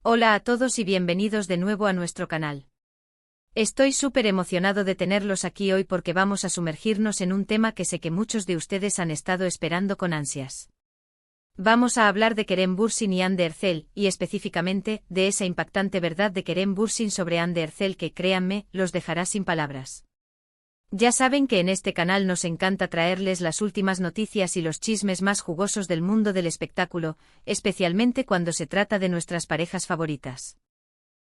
Hola a todos y bienvenidos de nuevo a nuestro canal. Estoy súper emocionado de tenerlos aquí hoy porque vamos a sumergirnos en un tema que sé que muchos de ustedes han estado esperando con ansias. Vamos a hablar de Kerem Bürsin y Hande Erçel, y específicamente, de esa impactante verdad de Kerem Bürsin sobre Hande Erçel que, créanme, los dejará sin palabras. Ya saben que en este canal nos encanta traerles las últimas noticias y los chismes más jugosos del mundo del espectáculo, especialmente cuando se trata de nuestras parejas favoritas.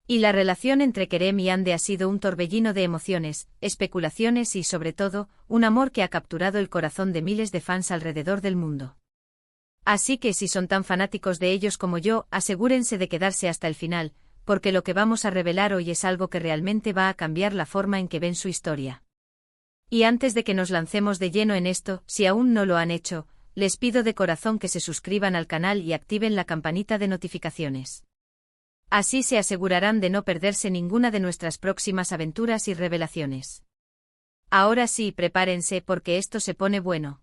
Y la relación entre Kerem y Hande ha sido un torbellino de emociones, especulaciones y, sobre todo, un amor que ha capturado el corazón de miles de fans alrededor del mundo. Así que si son tan fanáticos de ellos como yo, asegúrense de quedarse hasta el final, porque lo que vamos a revelar hoy es algo que realmente va a cambiar la forma en que ven su historia. Y antes de que nos lancemos de lleno en esto, si aún no lo han hecho, les pido de corazón que se suscriban al canal y activen la campanita de notificaciones. Así se asegurarán de no perderse ninguna de nuestras próximas aventuras y revelaciones. Ahora sí, prepárense porque esto se pone bueno.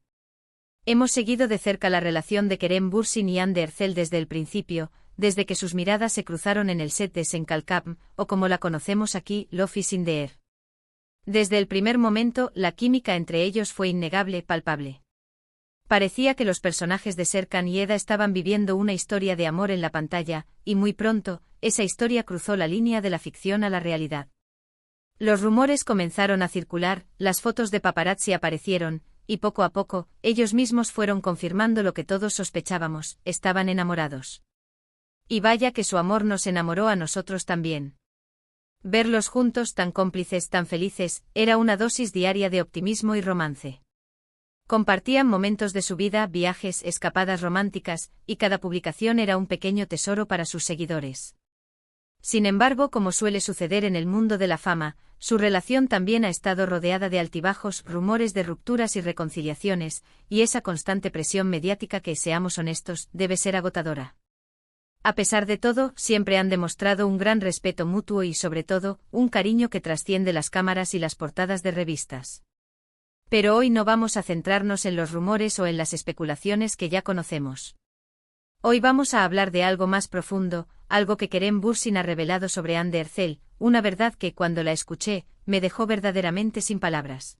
Hemos seguido de cerca la relación de Kerem Bürsin y Hande Erçel desde el principio, desde que sus miradas se cruzaron en el set de Sen Kalkam, o como la conocemos aquí, Love is in the air. Desde el primer momento, la química entre ellos fue innegable, palpable. Parecía que los personajes de Serkan y Eda estaban viviendo una historia de amor en la pantalla, y muy pronto, esa historia cruzó la línea de la ficción a la realidad. Los rumores comenzaron a circular, las fotos de paparazzi aparecieron, y poco a poco, ellos mismos fueron confirmando lo que todos sospechábamos, estaban enamorados. Y vaya que su amor nos enamoró a nosotros también. Verlos juntos, tan cómplices, tan felices, era una dosis diaria de optimismo y romance. Compartían momentos de su vida, viajes, escapadas románticas, y cada publicación era un pequeño tesoro para sus seguidores. Sin embargo, como suele suceder en el mundo de la fama, su relación también ha estado rodeada de altibajos, rumores de rupturas y reconciliaciones, y esa constante presión mediática que, seamos honestos, debe ser agotadora. A pesar de todo, siempre han demostrado un gran respeto mutuo y, sobre todo, un cariño que trasciende las cámaras y las portadas de revistas. Pero hoy no vamos a centrarnos en los rumores o en las especulaciones que ya conocemos. Hoy vamos a hablar de algo más profundo, algo que Kerem Bürsin ha revelado sobre Hande Erçel, una verdad que, cuando la escuché, me dejó verdaderamente sin palabras.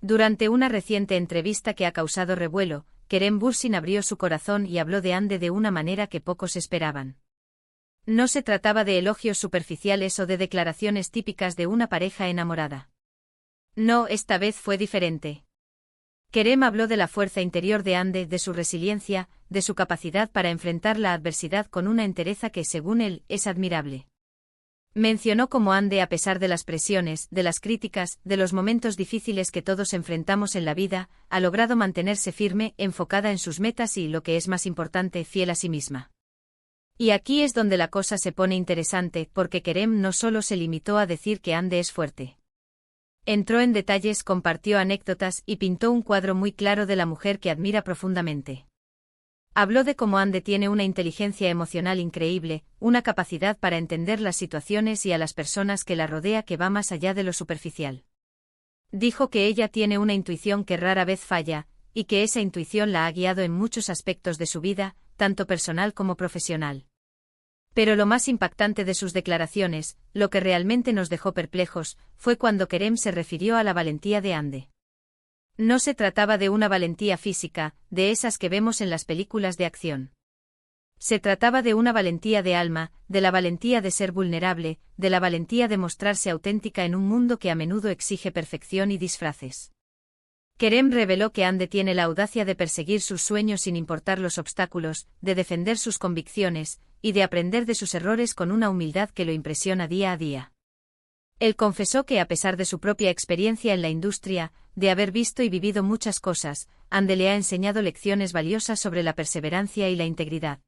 Durante una reciente entrevista que ha causado revuelo, Kerem Bürsin abrió su corazón y habló de Hande de una manera que pocos esperaban. No se trataba de elogios superficiales o de declaraciones típicas de una pareja enamorada. No, esta vez fue diferente. Kerem habló de la fuerza interior de Hande, de su resiliencia, de su capacidad para enfrentar la adversidad con una entereza que, según él, es admirable. Mencionó cómo Hande, a pesar de las presiones, de las críticas, de los momentos difíciles que todos enfrentamos en la vida, ha logrado mantenerse firme, enfocada en sus metas y, lo que es más importante, fiel a sí misma. Y aquí es donde la cosa se pone interesante, porque Kerem no solo se limitó a decir que Hande es fuerte. Entró en detalles, compartió anécdotas y pintó un cuadro muy claro de la mujer que admira profundamente. Habló de cómo Hande tiene una inteligencia emocional increíble, una capacidad para entender las situaciones y a las personas que la rodea que va más allá de lo superficial. Dijo que ella tiene una intuición que rara vez falla, y que esa intuición la ha guiado en muchos aspectos de su vida, tanto personal como profesional. Pero lo más impactante de sus declaraciones, lo que realmente nos dejó perplejos, fue cuando Kerem se refirió a la valentía de Hande. No se trataba de una valentía física, de esas que vemos en las películas de acción. Se trataba de una valentía de alma, de la valentía de ser vulnerable, de la valentía de mostrarse auténtica en un mundo que a menudo exige perfección y disfraces. Kerem reveló que Hande tiene la audacia de perseguir sus sueños sin importar los obstáculos, de defender sus convicciones, y de aprender de sus errores con una humildad que lo impresiona día a día. Él confesó que, a pesar de su propia experiencia en la industria, de haber visto y vivido muchas cosas, Hande le ha enseñado lecciones valiosas sobre la perseverancia y la integridad.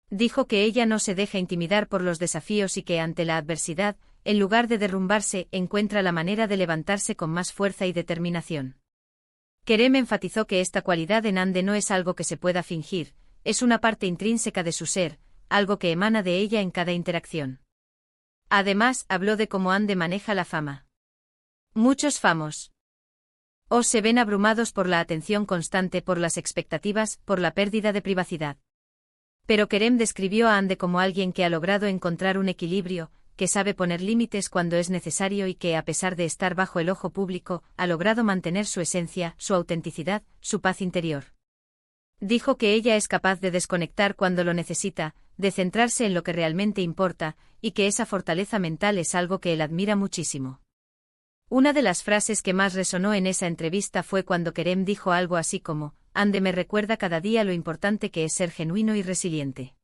Dijo que ella no se deja intimidar por los desafíos y que, ante la adversidad, en lugar de derrumbarse, encuentra la manera de levantarse con más fuerza y determinación. Kerem enfatizó que esta cualidad en Hande no es algo que se pueda fingir, es una parte intrínseca de su ser, algo que emana de ella en cada interacción. Además, habló de cómo Hande maneja la fama. Muchos famosos se ven abrumados por la atención constante, por las expectativas, por la pérdida de privacidad. Pero Kerem describió a Ande como alguien que ha logrado encontrar un equilibrio, que sabe poner límites cuando es necesario y que, a pesar de estar bajo el ojo público, ha logrado mantener su esencia, su autenticidad, su paz interior. Dijo que ella es capaz de desconectar cuando lo necesita, de centrarse en lo que realmente importa, y que esa fortaleza mental es algo que él admira muchísimo. Una de las frases que más resonó en esa entrevista fue cuando Kerem dijo algo así como: Ande me recuerda cada día lo importante que es ser genuino y resiliente.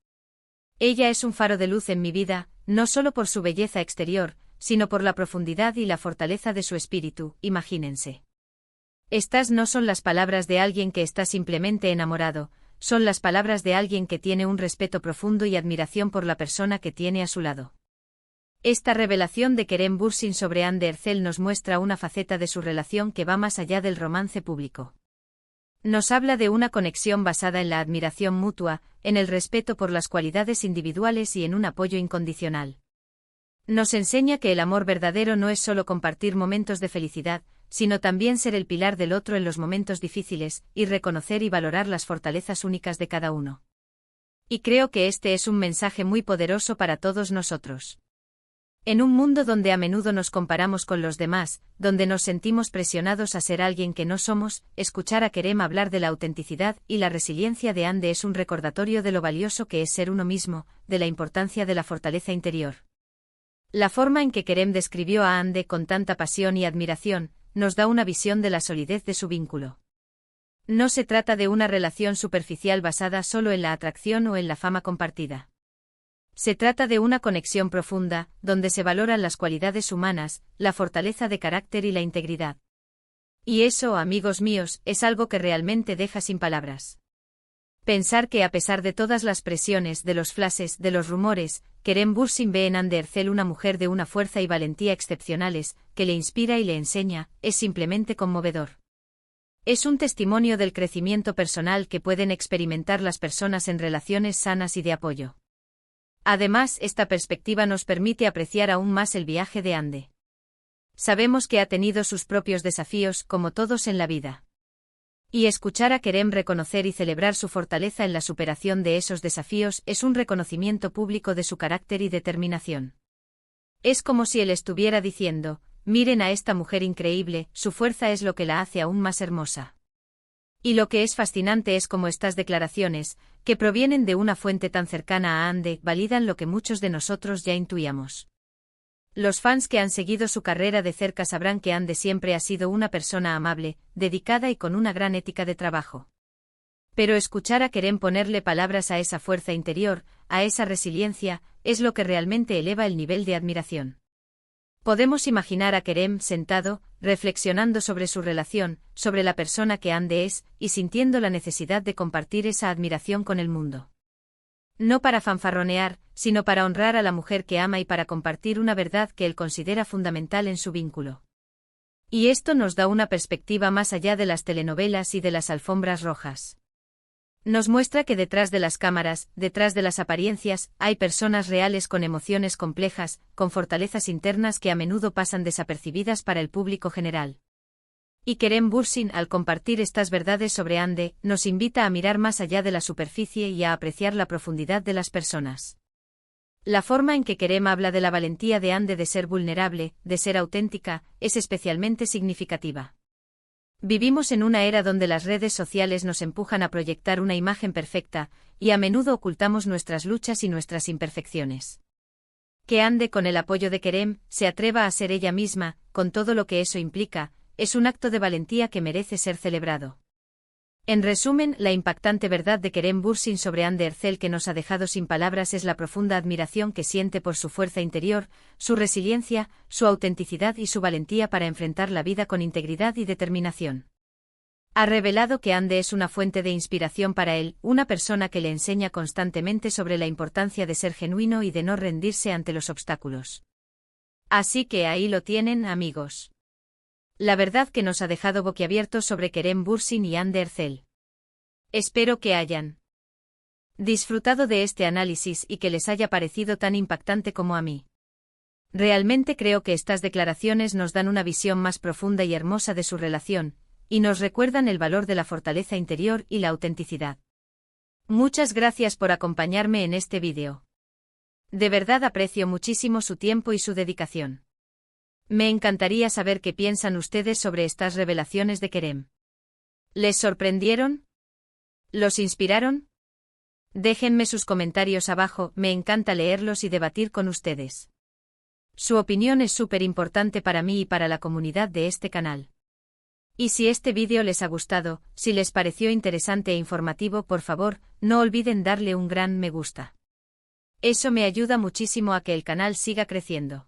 Ella es un faro de luz en mi vida, no solo por su belleza exterior, sino por la profundidad y la fortaleza de su espíritu, imagínense. Estas no son las palabras de alguien que está simplemente enamorado, son las palabras de alguien que tiene un respeto profundo y admiración por la persona que tiene a su lado. Esta revelación de Kerem Bürsin sobre Hande Erçel nos muestra una faceta de su relación que va más allá del romance público. Nos habla de una conexión basada en la admiración mutua, en el respeto por las cualidades individuales y en un apoyo incondicional. Nos enseña que el amor verdadero no es solo compartir momentos de felicidad, sino también ser el pilar del otro en los momentos difíciles, y reconocer y valorar las fortalezas únicas de cada uno. Y creo que este es un mensaje muy poderoso para todos nosotros. En un mundo donde a menudo nos comparamos con los demás, donde nos sentimos presionados a ser alguien que no somos, escuchar a Kerem hablar de la autenticidad y la resiliencia de Hande es un recordatorio de lo valioso que es ser uno mismo, de la importancia de la fortaleza interior. La forma en que Kerem describió a Hande con tanta pasión y admiración, nos da una visión de la solidez de su vínculo. No se trata de una relación superficial basada solo en la atracción o en la fama compartida. Se trata de una conexión profunda, donde se valoran las cualidades humanas, la fortaleza de carácter y la integridad. Y eso, amigos míos, es algo que realmente deja sin palabras. Pensar que a pesar de todas las presiones, de los flashes, de los rumores, Kerem Bürsin ve en Hande Erçel una mujer de una fuerza y valentía excepcionales, que le inspira y le enseña, es simplemente conmovedor. Es un testimonio del crecimiento personal que pueden experimentar las personas en relaciones sanas y de apoyo. Además, esta perspectiva nos permite apreciar aún más el viaje de Hande. Sabemos que ha tenido sus propios desafíos, como todos en la vida. Y escuchar a Kerem reconocer y celebrar su fortaleza en la superación de esos desafíos es un reconocimiento público de su carácter y determinación. Es como si él estuviera diciendo: miren a esta mujer increíble, su fuerza es lo que la hace aún más hermosa. Y lo que es fascinante es cómo estas declaraciones, que provienen de una fuente tan cercana a Hande, validan lo que muchos de nosotros ya intuíamos. Los fans que han seguido su carrera de cerca sabrán que Hande siempre ha sido una persona amable, dedicada y con una gran ética de trabajo. Pero escuchar a Kerem ponerle palabras a esa fuerza interior, a esa resiliencia, es lo que realmente eleva el nivel de admiración. Podemos imaginar a Kerem sentado, reflexionando sobre su relación, sobre la persona que Hande es, y sintiendo la necesidad de compartir esa admiración con el mundo. No para fanfarronear, sino para honrar a la mujer que ama y para compartir una verdad que él considera fundamental en su vínculo. Y esto nos da una perspectiva más allá de las telenovelas y de las alfombras rojas. Nos muestra que detrás de las cámaras, detrás de las apariencias, hay personas reales con emociones complejas, con fortalezas internas que a menudo pasan desapercibidas para el público general. Y Kerem Bürsin, al compartir estas verdades sobre Hande, nos invita a mirar más allá de la superficie y a apreciar la profundidad de las personas. La forma en que Kerem habla de la valentía de Hande de ser vulnerable, de ser auténtica, es especialmente significativa. Vivimos en una era donde las redes sociales nos empujan a proyectar una imagen perfecta, y a menudo ocultamos nuestras luchas y nuestras imperfecciones. Que Hande, con el apoyo de Kerem, se atreva a ser ella misma, con todo lo que eso implica, es un acto de valentía que merece ser celebrado. En resumen, la impactante verdad de Kerem Bürsin sobre Hande Erçel que nos ha dejado sin palabras es la profunda admiración que siente por su fuerza interior, su resiliencia, su autenticidad y su valentía para enfrentar la vida con integridad y determinación. Ha revelado que Hande es una fuente de inspiración para él, una persona que le enseña constantemente sobre la importancia de ser genuino y de no rendirse ante los obstáculos. Así que ahí lo tienen, amigos. La verdad que nos ha dejado boquiabiertos sobre Kerem Bürsin y Hande Erçel. Espero que hayan disfrutado de este análisis y que les haya parecido tan impactante como a mí. Realmente creo que estas declaraciones nos dan una visión más profunda y hermosa de su relación, y nos recuerdan el valor de la fortaleza interior y la autenticidad. Muchas gracias por acompañarme en este vídeo. De verdad aprecio muchísimo su tiempo y su dedicación. Me encantaría saber qué piensan ustedes sobre estas revelaciones de Kerem. ¿Les sorprendieron? ¿Los inspiraron? Déjenme sus comentarios abajo, me encanta leerlos y debatir con ustedes. Su opinión es súper importante para mí y para la comunidad de este canal. Y si este vídeo les ha gustado, si les pareció interesante e informativo, por favor, no olviden darle un gran me gusta. Eso me ayuda muchísimo a que el canal siga creciendo.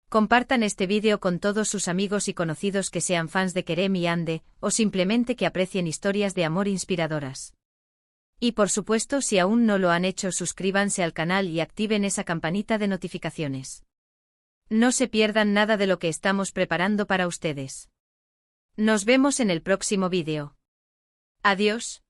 Compartan este vídeo con todos sus amigos y conocidos que sean fans de Kerem y Hande, o simplemente que aprecien historias de amor inspiradoras. Y por supuesto, si aún no lo han hecho, suscríbanse al canal y activen esa campanita de notificaciones. No se pierdan nada de lo que estamos preparando para ustedes. Nos vemos en el próximo vídeo. Adiós.